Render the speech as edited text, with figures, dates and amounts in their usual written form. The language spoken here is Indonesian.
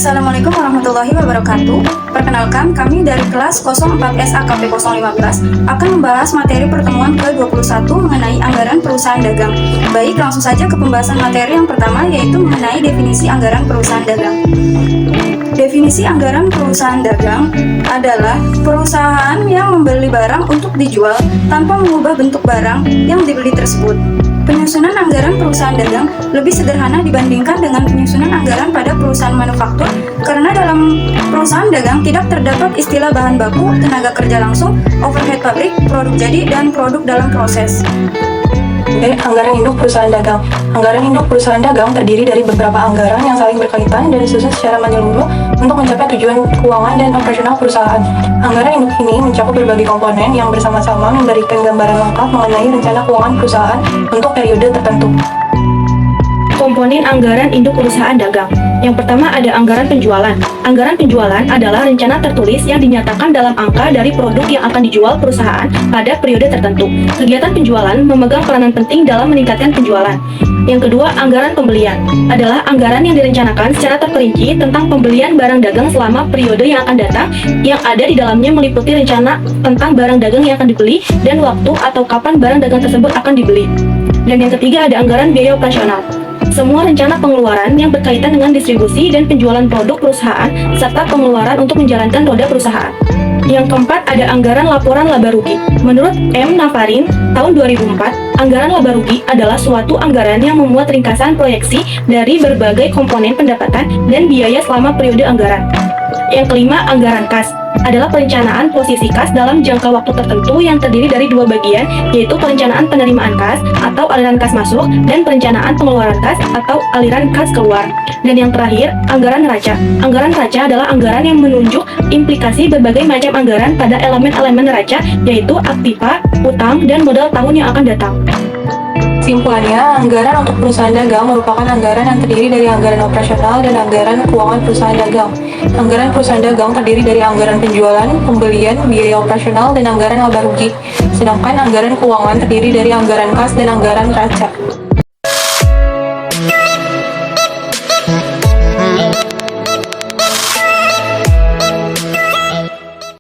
Assalamualaikum warahmatullahi wabarakatuh. Perkenalkan, kami dari kelas 04S AKP 015 akan membahas materi pertemuan ke-21 mengenai anggaran perusahaan dagang. Baik, langsung saja ke pembahasan materi yang pertama, yaitu mengenai definisi anggaran perusahaan dagang. Definisi anggaran perusahaan dagang adalah perusahaan yang membeli barang untuk dijual tanpa mengubah bentuk barang yang dibeli tersebut. Penyusunan anggaran perusahaan dagang lebih sederhana dibandingkan dengan penyusunan anggaran pada perusahaan manufaktur karena dalam perusahaan dagang tidak terdapat istilah bahan baku, tenaga kerja langsung, overhead pabrik, produk jadi, dan produk dalam proses. Anggaran induk perusahaan dagang. Anggaran induk perusahaan dagang terdiri dari beberapa anggaran yang saling berkaitan dan disusun secara menyeluruh untuk mencapai tujuan keuangan dan operasional perusahaan. Anggaran induk ini mencakup berbagai komponen yang bersama-sama memberikan gambaran lengkap mengenai rencana keuangan perusahaan untuk periode tertentu. Komponen anggaran induk perusahaan dagang. Yang pertama ada anggaran penjualan. Anggaran penjualan adalah rencana tertulis yang dinyatakan dalam angka dari produk yang akan dijual perusahaan pada periode tertentu. Kegiatan penjualan memegang peranan penting dalam meningkatkan penjualan. Yang kedua, anggaran pembelian adalah anggaran yang direncanakan secara terperinci tentang pembelian barang dagang selama periode yang akan datang, yang ada di dalamnya meliputi rencana tentang barang dagang yang akan dibeli dan waktu atau kapan barang dagang tersebut akan dibeli. Dan yang ketiga ada anggaran biaya operasional. Semua rencana pengeluaran yang berkaitan dengan distribusi dan penjualan produk perusahaan serta pengeluaran untuk menjalankan roda perusahaan. Yang keempat ada anggaran laporan laba rugi. Menurut M. Nafarin, tahun 2004, anggaran laba rugi adalah suatu anggaran yang memuat ringkasan proyeksi dari berbagai komponen pendapatan dan biaya selama periode anggaran. Yang kelima, anggaran kas adalah perencanaan posisi kas dalam jangka waktu tertentu yang terdiri dari dua bagian, yaitu perencanaan penerimaan kas atau aliran kas masuk dan perencanaan pengeluaran kas atau aliran kas keluar. Dan yang terakhir, anggaran neraca. Anggaran neraca adalah anggaran yang menunjuk implikasi berbagai macam anggaran pada elemen-elemen neraca, yaitu aktiva, utang, dan modal tahun yang akan datang. Kesimpulannya, anggaran untuk perusahaan dagang merupakan anggaran yang terdiri dari anggaran operasional dan anggaran keuangan perusahaan dagang. Anggaran perusahaan dagang terdiri dari anggaran penjualan, pembelian, biaya operasional, dan anggaran laba rugi. Sedangkan anggaran keuangan terdiri dari anggaran kas dan anggaran neraca.